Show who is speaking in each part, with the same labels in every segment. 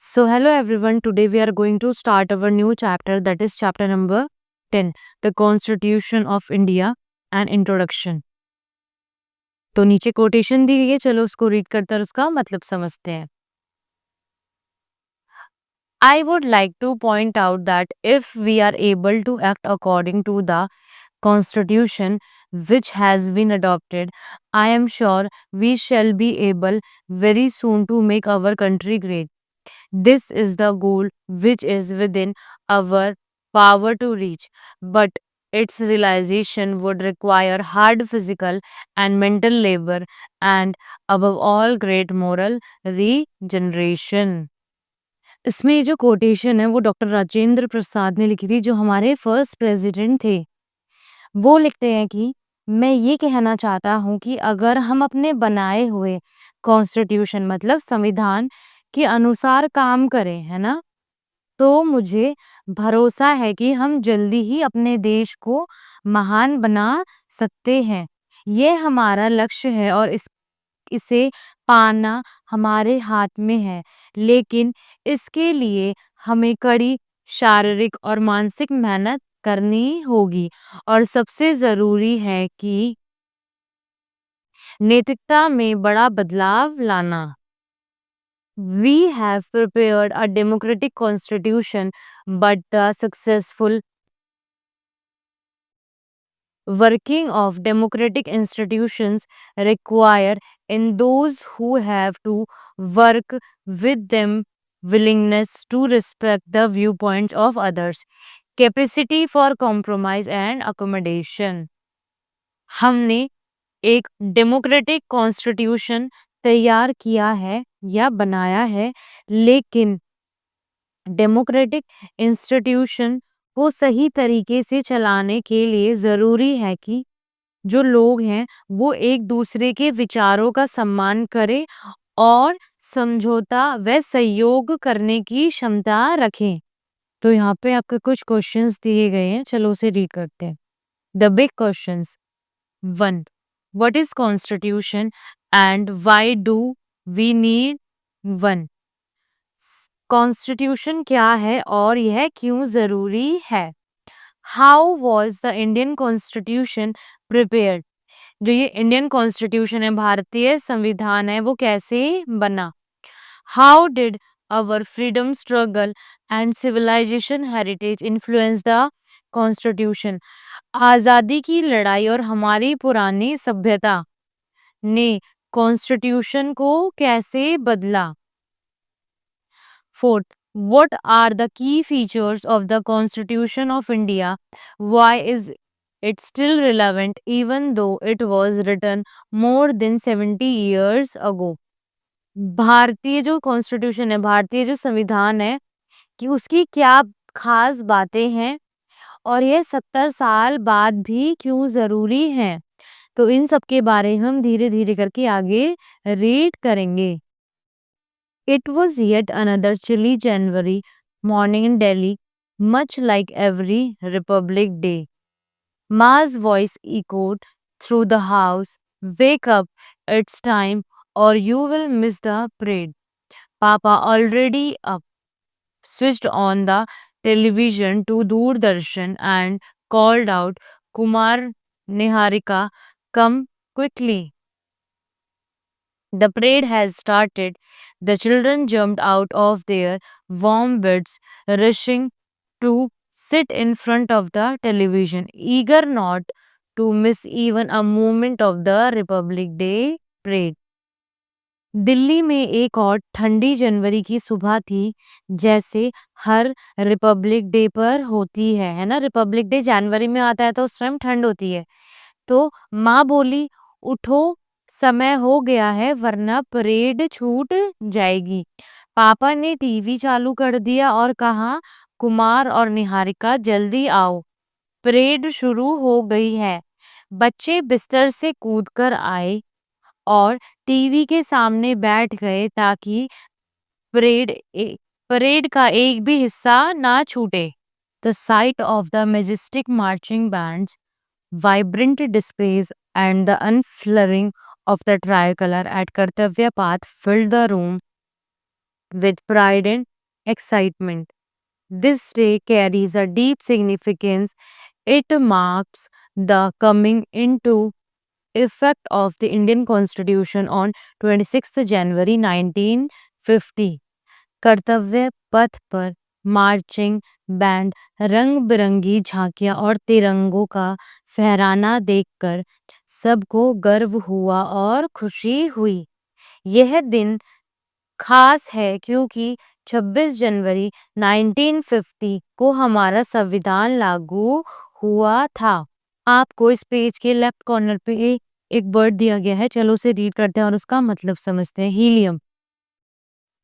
Speaker 1: Hello everyone. Today we are going to start our new chapter, that is chapter number 10, The Constitution of India, an Introduction. तो नीचे quotation दी गई है, चलो उसको read करकर उसका मतलब समझते हैं. I would like to point out that if we are able to act according to the Constitution which has been adopted, I am sure we shall be able very soon to make our country great. This is the goal which is within our power to reach, but its realization would require hard physical and mental labor and, above all, great moral regeneration. इसमें ये जो quotation है वो doctor Rajendra Prasad ने लिखी थी, जो हमारे फर्स्ट प्रेसिडेंट थे. वो लिखते हैं कि मैं ये कहना चाहता हूँ कि अगर हम अपने बनाए हुए कॉन्स्टिट्यूशन मतलब संविधान के अनुसार काम करें, है ना, तो मुझे भरोसा है कि हम जल्दी ही अपने देश को महान बना सकते हैं. ये हमारा लक्ष्य है और इसे पाना हमारे हाथ में है, लेकिन इसके लिए हमें कड़ी शारीरिक और मानसिक मेहनत करनी होगी और सबसे ज़रूरी है कि नैतिकता में बड़ा बदलाव लाना. We have prepared a democratic constitution, but the successful working of democratic institutions require in those who have to work with them willingness to respect the viewpoints of others, capacity for compromise and accommodation. हमने एक democratic constitution तैयार किया है या बनाया है, लेकिन democratic institution को सही तरीके से चलाने के लिए ज़रूरी है कि जो लोग हैं वो एक दूसरे के विचारों का सम्मान करें और समझौता व सहयोग करने की क्षमता रखें. तो यहाँ पे आपके कुछ क्वेश्चंस दिए गए हैं, चलो उसे रीड करते हैं. The big questions. 1. What is constitution and why do we need one? Constitution क्या है और यह क्यों जरूरी है? How was the Indian constitution prepared? जो ये इंडियन कॉन्स्टिट्यूशन है, भारतीय संविधान है, वो कैसे बना? How did our freedom struggle and civilisation heritage influence the constitution? आज़ादी की लड़ाई और हमारी पुरानी सभ्यता ने कॉन्स्टिट्यूशन को कैसे बदला? Fourth, what are the key features of the Constitution of India? Why is it still relevant even though it was written more than 70 years ago? भारतीय जो कॉन्स्टिट्यूशन है, भारतीय जो संविधान है, कि उसकी क्या खास बातें हैं और ये 70 साल बाद भी क्यों ज़रूरी हैं? तो इन सब के बारे में हम धीरे-धीरे करके आगे रीड करेंगे. It was yet another chilly January morning in Delhi, much like every Republic Day. Ma's voice echoed through the house, "Wake up, it's time, or you will miss the parade." Papa, already up, switched on the television to Doordarshan and called out, "Kumar, Niharika, come quickly. The parade has started." The children jumped out of their warm beds, rushing to sit in front of the television, eager not to miss even a moment of the Republic Day parade. Delhi में एक और ठंडी जनवरी की सुबह थी, जैसे हर Republic day पर होती है ना? रिपब्लिक डे जनवरी में आता है तो उस टाइम ठंड होती है. तो माँ बोली, "उठो, समय हो गया है वरना परेड छूट जाएगी." पापा ने टीवी चालू कर दिया और कहा, "कुमार और निहारिका जल्दी आओ, परेड शुरू हो गई है." बच्चे बिस्तर से कूदकर आए और टीवी के सामने बैठ गए ताकि परेड ए परेड का एक भी हिस्सा ना छूटे. The sight of the majestic marching bands, vibrant displays, and the unfurling of the tricolor at Kartavya Path filled the room with pride and excitement. This day carries a deep significance. It marks the coming into effect of the Indian Constitution on 26th January 1950. कर्तव्य पथ पर marching band, रंग बिरंगी झांकियां और तिरंगों का फहराना देखकर सबको गर्व हुआ और खुशी हुई। यह दिन खास है क्योंकि 26 जनवरी 1950 को हमारा संविधान लागू हुआ था। आपको इस पेज के लेफ्ट कॉर्नर पे एक वर्ड दिया गया है, चलो उसे रीड करते हैं और उसका मतलब समझते हैं। Helium.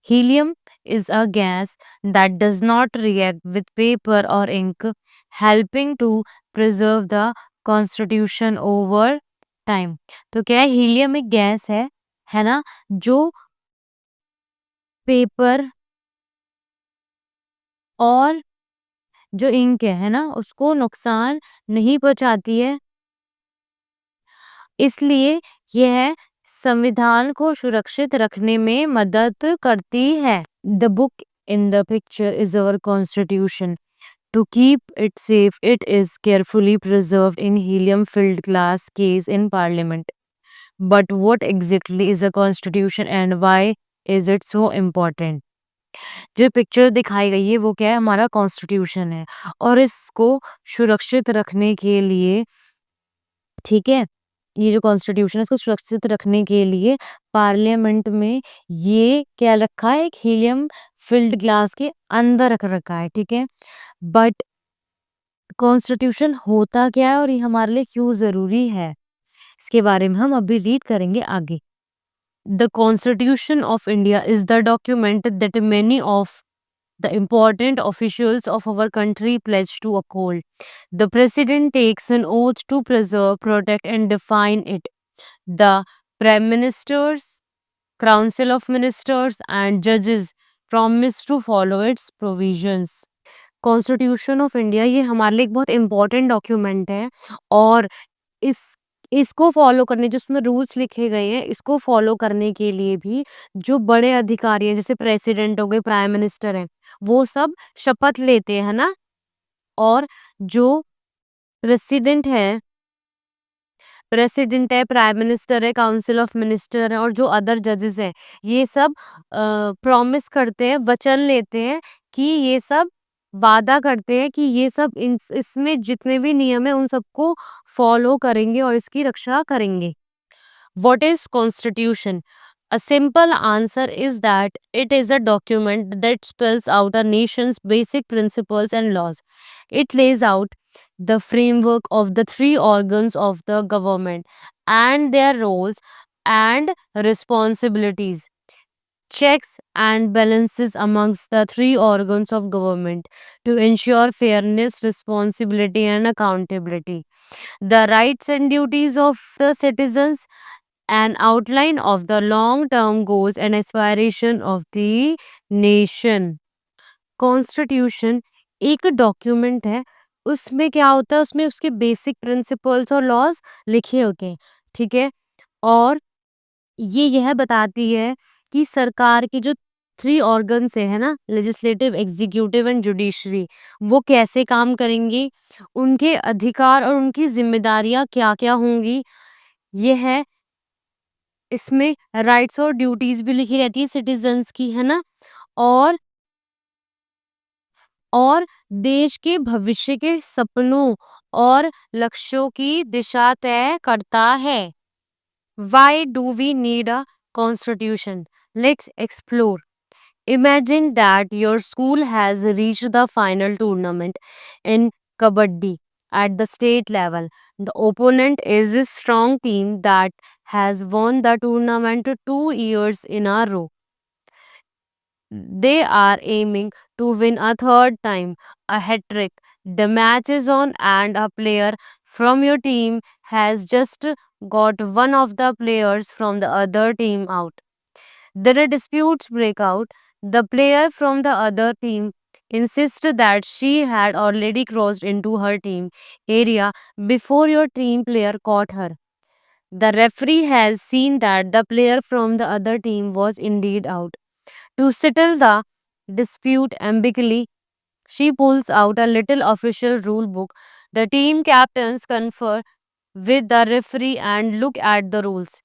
Speaker 1: Helium is a gas that does not react with paper or ink, helping to preserve the constitution over time. तो क्या है, हीलियम एक गैस है ना, जो पेपर और जो इंक है ना, उसको नुकसान नहीं पहुंचाती है, इसलिए यह संविधान को सुरक्षित रखने में मदद करती है। The book in the picture is our constitution. To keep it safe, it is carefully preserved in helium-filled glass case in parliament. But what exactly is a constitution and why is it so important? जो picture दिखाई गई है वो क्या है, हमारा constitution है और इसको सुरक्षित रखने के लिए, ठीक है, ये जो कॉन्स्टिट्यूशन है इसको सुरक्षित रखने के लिए पार्लियामेंट में ये क्या रखा है, एक हीलियम फिल्ड ग्लास के अंदर रख रखा है, ठीक है। बट कॉन्स्टिट्यूशन होता क्या है और ये हमारे लिए क्यों जरूरी है, इसके बारे में हम अभी रीड करेंगे आगे। The constitution of India is the document that many of the important officials of our country pledge to uphold. The President takes an oath to preserve, protect, and define it. The Prime Ministers, Council of Ministers, and judges promise to follow its provisions. Constitution of India ये हमारे लिए एक बहुत important document है और इस इसको follow करने, जो उसमें रूल्स लिखे गए हैं, इसको फॉलो करने के लिए भी जो बड़े अधिकारी हैं, जैसे प्रेसिडेंट हो गए, प्राइम मिनिस्टर हैं, वो सब शपथ लेते हैं ना। और जो प्रेसिडेंट है प्रेसिडेंट है, प्राइम मिनिस्टर है, काउंसिल ऑफ मिनिस्टर है और जो अदर जजेस हैं, ये सब प्रॉमिस करते हैं, वचन लेते हैं कि ये सब वादा करते हैं कि ये सब इसमें जितने भी नियम है उन सबको फॉलो करेंगे और इसकी रक्षा करेंगे। What is Constitution? A simple answer is that it is a document that spells out a nation's basic principles and laws. It lays out the framework of the three organs of the government and their roles and responsibilities, checks and balances amongst the three organs of government to ensure fairness, responsibility, and accountability, the rights and duties of the citizens, an outline of the long term goals and aspiration of the nation. Constitution एक document है, उसमें क्या होता है, उसमें उसके basic principles और laws लिखे होते हैं, ठीक है। और ये यह बताती है कि सरकार के जो थ्री ऑर्गन्स है ना, लेजिस्लेटिव, एग्जीक्यूटिव एंड जुडिशरी, वो कैसे काम करेंगे, उनके अधिकार और उनकी जिम्मेदारियां क्या क्या होंगी, यह है। इसमें राइट्स और ड्यूटीज भी लिखी रहती है सिटीजन्स की, है ना। और और देश के भविष्य के सपनों और लक्ष्यों की दिशा तय करता है। Why do we need a constitution? Let's explore. Imagine that your school has reached the final tournament in Kabaddi at the state level. The opponent is a strong team that has won the tournament 2 years in a row. They are aiming to win a third time, a hat trick. The match is on, and a player from your team has just got one of the players from the other team out. Then a disputes break out. The player from the other team insists that she had already crossed into her team area before your team player caught her. The referee has seen that the player from the other team was indeed out. To settle the dispute ambiguously, she pulls out a little official rule book. The team captains confer with the referee and look at the rules.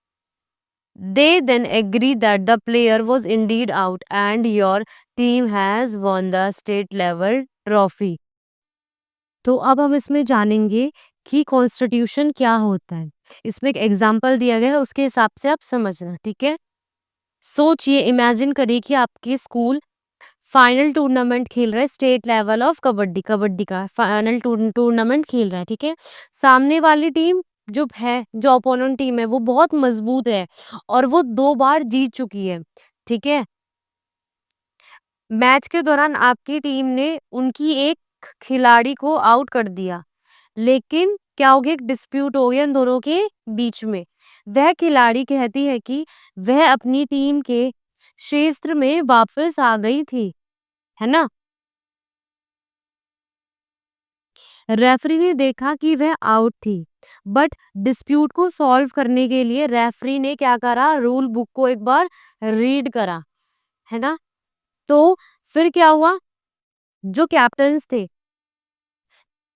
Speaker 1: They then agree that the player was indeed out and your team has won the state level trophy. तो अब हम इसमें जानेंगे कि constitution क्या होता है। इसमें एक एग्जाम्पल दिया गया है, उसके हिसाब से आप समझना, ठीक है? सोचिए, इमेजिन करिए कि आपके स्कूल फाइनल टूर्नामेंट खेल रहा है, state level of kabaddi, kabaddi का फाइनल टूर्नामेंट खेल रहा है, ठीक है? सामने वाली टीम जो है, जो अपोनेंट टीम है, वो बहुत मजबूत है और वो 2 बार जीत चुकी है, ठीक है? मैच के दौरान आपकी टीम ने उनकी एक खिलाड़ी को आउट कर दिया, लेकिन क्या हो गया, एक डिस्प्यूट हो गया इन दोनों के बीच में। वह खिलाड़ी कहती है कि वह अपनी टीम के क्षेत्र में वापस आ गई थी, है ना? रेफरी ने देखा कि वह आउट थी, बट डिस्प्यूट को सॉल्व करने के लिए रेफरी ने क्या करा, रूल बुक को एक बार रीड करा, है ना? तो फिर क्या हुआ, जो कैप्टन्स थे,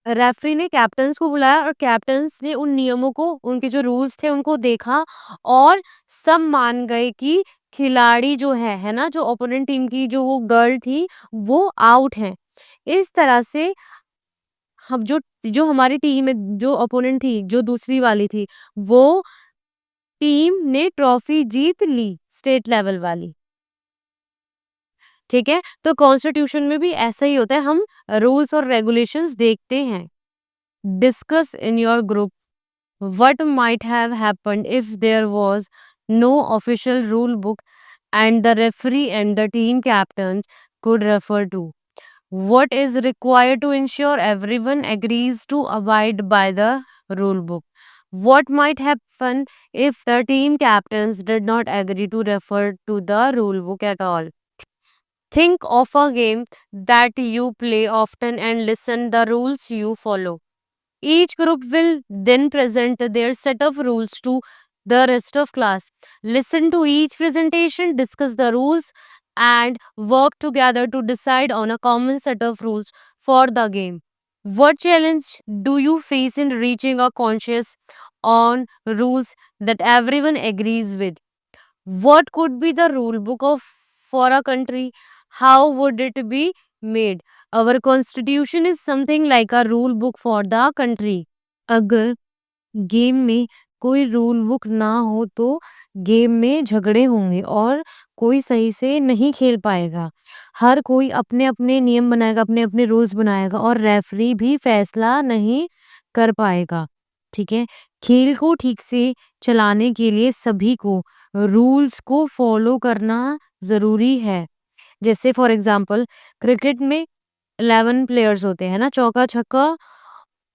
Speaker 1: रेफरी ने कैप्टन्स को बुलाया और कैप्टन्स ने उन नियमों को, उनके जो रूल्स थे उनको देखा और सब मान गए कि खिलाड़ी जो है ना, जो ओपोनेंट टीम की जो वो गर्ल थी, वो आउट है। इस तरह से हम जो जो हमारी टीम है, जो ओपोनेंट थी, जो दूसरी वाली थी, वो टीम ने ट्रॉफी जीत ली, स्टेट लेवल वाली। ठीक है? तो कॉन्स्टिट्यूशन में भी ऐसा ही होता है, हम रूल्स और रेगुलेशंस देखते हैं। Discuss in your group what might have happened if there was no official rule book and the referee and the team captains could refer to. What is required to ensure everyone agrees to abide by the rule book? What might happen if the team captains did not agree to refer to the rule book at all? Think of a game that you play often and listen the rules you follow. Each group will then present their set of rules to the rest of class. Listen to each presentation, discuss the rules, and work together to decide on a common set of rules for the game. What challenge do you face in reaching a conscious on rules that everyone agrees with? What could be the rule book of for a country? How would it be made? Our constitution is something like a rule book for the country. अगर game में कोई rule book ना हो तो game में झगड़े होंगे और कोई सही से नहीं खेल पाएगा। हर कोई अपने-अपने नियम बनाएगा, अपने-अपने रूल्स बनाएगा और रेफरी भी फैसला नहीं कर पाएगा। ठीक है? खेल को ठीक से चलाने के लिए सभी को रूल्स को फॉलो करना ज़रूरी है। जैसे फॉर एग्ज़ाम्पल क्रिकेट में 11 प्लेयर्स होते हैं ना, चौका-छक्का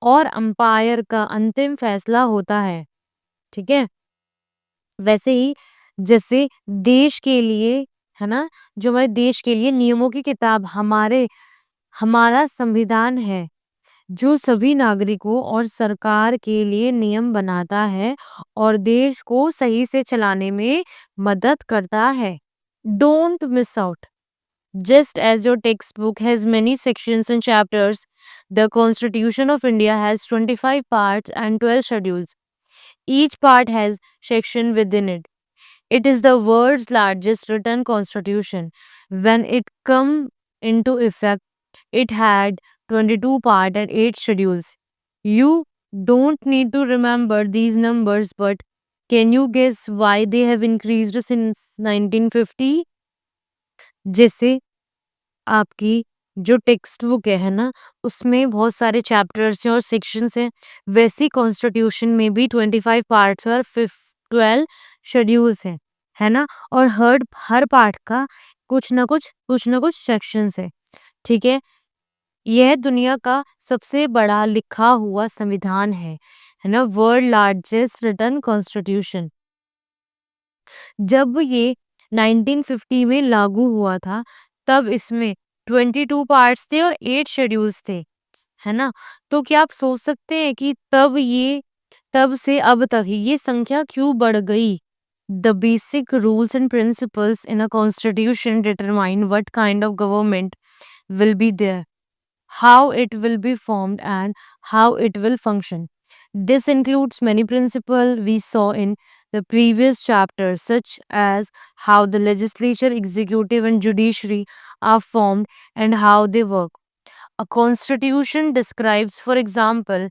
Speaker 1: और अंपायर का अंतिम फैसला होता है, ठीक है? वैसे ही जैसे देश के लिए, है ना? जो हमारे देश के लिए नियमों की किताब हमारा संविधान है, जो सभी नागरिकों और सरकार के लिए नियम बनाता है और देश को सही से चलाने में मदद करता है। Don't miss out. Just as your textbook has many sections and chapters, the Constitution of India has 25 parts and 12 schedules. Each part has section within it. It is the world's largest written constitution. When it came into effect, it had 22 parts and 8 schedules. You don't need to remember these numbers, but can you guess why they have increased since 1950? जैसे आपकी जो text book है ना, उसमें बहुत सारे chapters हैं और सेक्शंस हैं, वैसी कॉन्स्टिट्यूशन में भी 25 पार्ट्स और 12 शेड्यूल्स हैं, है ना? और हर पार्ट का कुछ ना कुछ सेक्शंस है, ठीक है? यह दुनिया का सबसे बड़ा लिखा हुआ संविधान है ना? World largest written constitution. जब ये 1950 में लागू हुआ था, तब इसमें 22 पार्ट्स थे और 8 शेड्यूल्स थे, है ना? तो क्या आप सोच सकते हैं कि तब से अब तक ये संख्या क्यों बढ़ गई? The basic rules and principles in a constitution determine what kind of government will be there, how it will be formed, and how it will function. This includes many principles we saw in the previous chapters, such as how the legislature, executive, and judiciary are formed and how they work. A constitution describes, for example,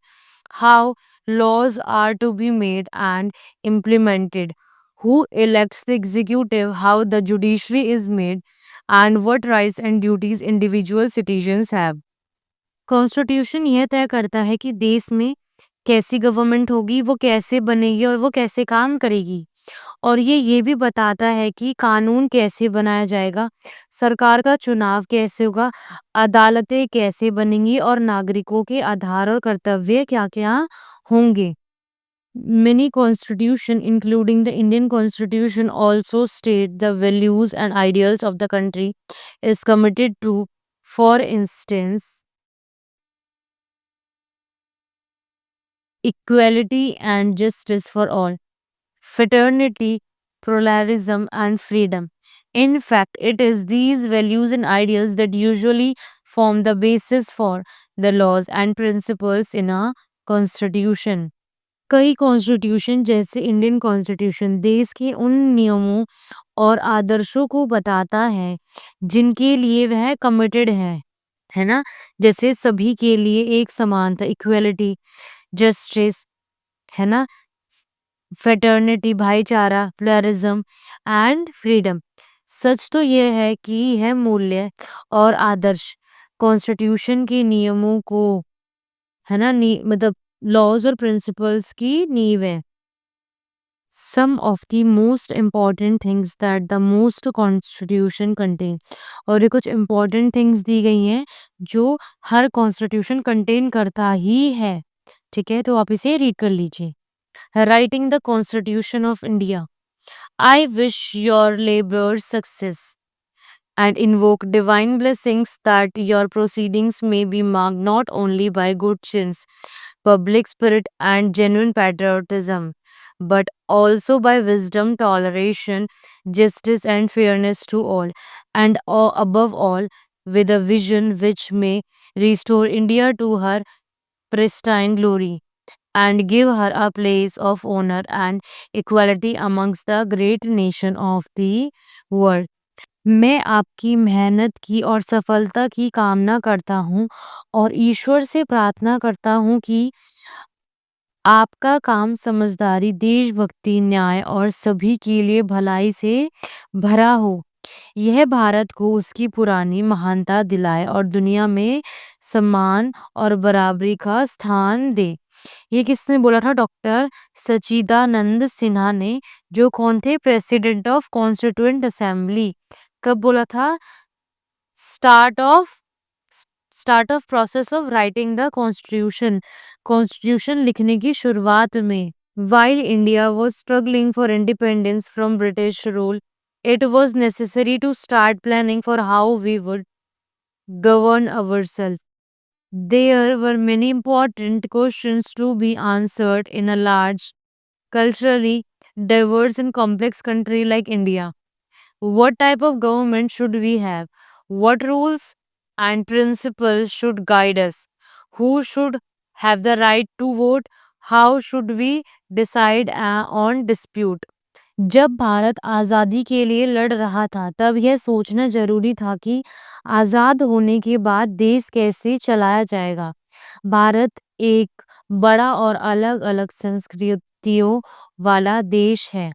Speaker 1: how laws are to be made and implemented, who elects the executive, how the judiciary is made, and what rights and duties individual citizens have. Constitution यह तय करता है कि देश में कैसी government होगी, वो कैसे बनेगी और वो कैसे काम करेगी। और ये भी बताता है कि कानून कैसे बनाया जाएगा, सरकार का चुनाव कैसे होगा, अदालतें कैसे बनेंगी और नागरिकों के आधार और कर्तव्य क्या-क्या होंगे। Many constitution, including the Indian Constitution, also state the values and ideals of the country is committed to. For instance, equality and justice for all, fraternity, pluralism, and freedom. In fact, it is these values and ideals that usually form the basis for the laws and principles in a constitution. कई constitution जैसे Indian constitution देश के उन नियमों और आदर्शों को बताता है जिनके लिए वह कमिटेड है ना? जैसे सभी के लिए एक समानता, इक्वालिटी, जस्टिस, है ना? फ्रेटर्निटी, भाईचारा, प्लुरलिज्म एंड फ्रीडम। सच तो यह है कि यह मूल्य और आदर्श कॉन्स्टिट्यूशन के नियमों को, है ना, मतलब लॉज और प्रिंसिपल्स की नींव है। Some of the most important things that the most constitution contain, और ये कुछ इम्पॉर्टेंट थिंग्स दी गई हैं जो हर कॉन्स्टिट्यूशन कंटेन करता ही है। ठीक है, तो आप इसे रीड कर लीजिए। Writing the constitution of India, I wish your labour success and invoke divine blessings that your proceedings may be marked not only by good chins, public spirit, and genuine patriotism, but also by wisdom, toleration, justice, and fairness to all, and above all, with a vision which may restore India to her pristine glory and give her a place of honor and equality amongst the great nation of the world. मैं आपकी मेहनत की और सफलता की कामना करता हूँ और ईश्वर से प्रार्थना करता हूँ कि आपका काम समझदारी, देशभक्ति, न्याय और सभी के लिए भलाई से भरा हो। यह भारत को उसकी पुरानी महानता दिलाए और दुनिया में सम्मान और बराबरी का स्थान दे। ये किसने बोला था? डॉक्टर सच्चिदानंद सिन्हा ने, जो कौन थे? President of constituent assembly. कब बोला था? Start of start of process of writing the constitution, constitution लिखने की शुरुआत में। While India was struggling for independence from British rule, it was necessary to start planning for how we would govern ourselves. There were many important questions to be answered in a large, culturally diverse and complex country like India. What type of government should we have? What rules and principles should guide us? Who should have the right to vote? How should we decide on dispute? जब भारत आज़ादी के लिए लड़ रहा था, तब यह सोचना जरूरी था कि आज़ाद होने के बाद देश कैसे चलाया जाएगा। भारत एक बड़ा और अलग-अलग संस्कृतियों वाला देश है,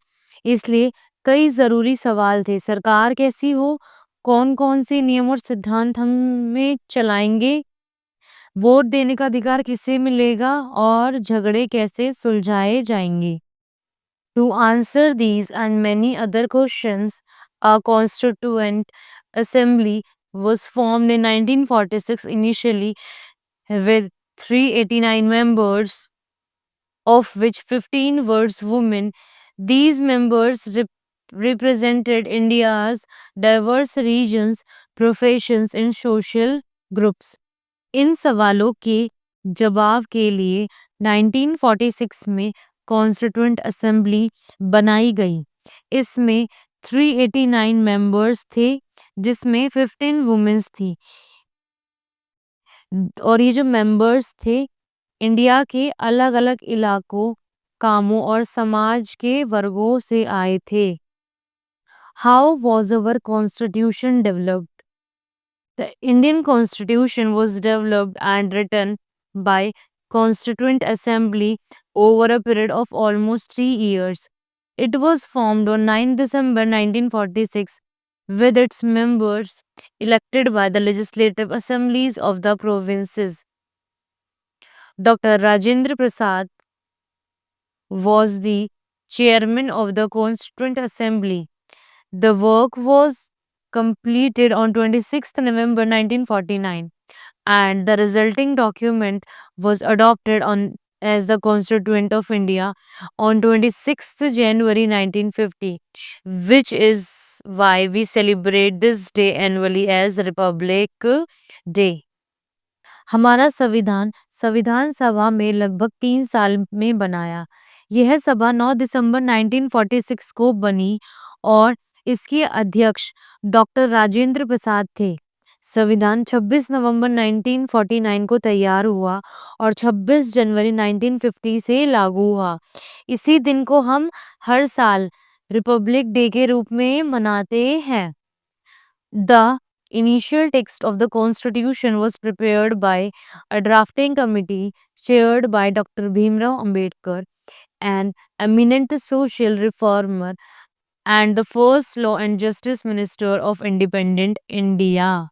Speaker 1: इसलिए कई ज़रूरी सवाल थे। सरकार कैसी हो? कौन-कौन से नियम और सिद्धांत हम में चलाएंगे? वोट देने का अधिकार किसे मिलेगा? और झगड़े कैसे सुलझाए जाएंगे? To answer these and many other questions, a constituent assembly was formed in 1946 initially with 389 members, of which 15 were women. These members represented India's diverse regions, professions, and social groups. इन सवालों के जवाब के लिए 1946 में कॉन्स्टिट्यूएंट असेंबली बनाई गई। इसमें 389 members थे, जिसमें 15 वुमेन्स थी। और ये जो मेंबर्स थे, इंडिया के अलग-अलग इलाकों, कामों और समाज के वर्गों से आए थे। How was our constitution developed? The Indian Constitution was developed and written by Constituent Assembly over a period of almost 3 years. It was formed on 9 December 1946 with its members elected by the legislative assemblies of the provinces. Dr. Rajendra Prasad was the chairman of the Constituent Assembly. The work was completed on 26th November 1949 and the resulting document was adopted on as the Constituent of India on 26th January 1950, which is why we celebrate this day annually as Republic Day. हमारा संविधान संविधान सभा में लगभग 3 साल में बनाया। यह सभा 9 दिसंबर 1946 को बनी और इसके अध्यक्ष डॉक्टर राजेंद्र प्रसाद थे। संविधान 26 नवंबर 1949 को तैयार हुआ और 26 जनवरी 1950 से लागू हुआ। इसी दिन को हम हर साल रिपब्लिक डे के रूप में मनाते हैं। The initial text of the Constitution was prepared by a drafting committee chaired by Dr. Bhimrao Ambedkar, an eminent social reformer and the first Law and Justice Minister of Independent India.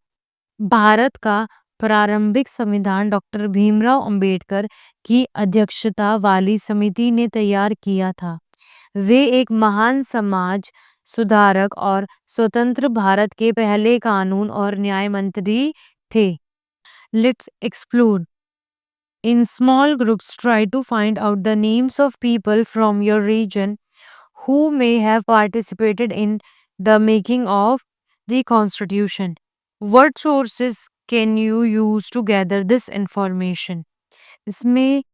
Speaker 1: Bharat का प्रारंभिक संविधान doctor Bhimrao Ambedkar की अध्यक्षता वाली समिति ने तैयार किया था। वे एक महान समाज सुधारक और स्वतंत्र भारत के पहले कानून और न्याय मंत्री थे। Let's explore. In small groups, try to find out the names of people from your region who may have participated in the making of the Constitution. What sources can you use to gather this information? इसमें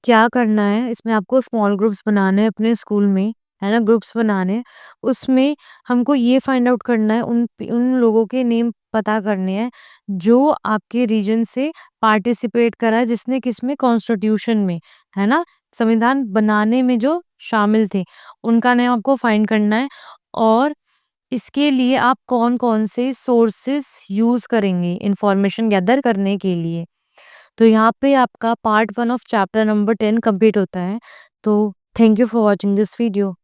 Speaker 1: क्या करना है, इसमें आपको small groups बनाने हैं अपने school में, है ना? ग्रुप्स बनाने हैं। उसमें हमको ये फाइंड आउट करना है, उन लोगों के नेम पता करने हैं, जो आपके रीजन से पार्टिसिपेट करा है, जिसने किसमें कॉन्स्टिट्यूशन में, है ना? संविधान बनाने में जो शामिल थे, उनका नेम आपको फाइंड करना है और इसके लिए आप कौन-कौन से सोर्सेस यूज़ करेंगे इन्फॉर्मेशन गैदर करने के लिए। तो यहाँ पे आपका part 1 of chapter number 10 complete होता है। तो thank you for watching this video.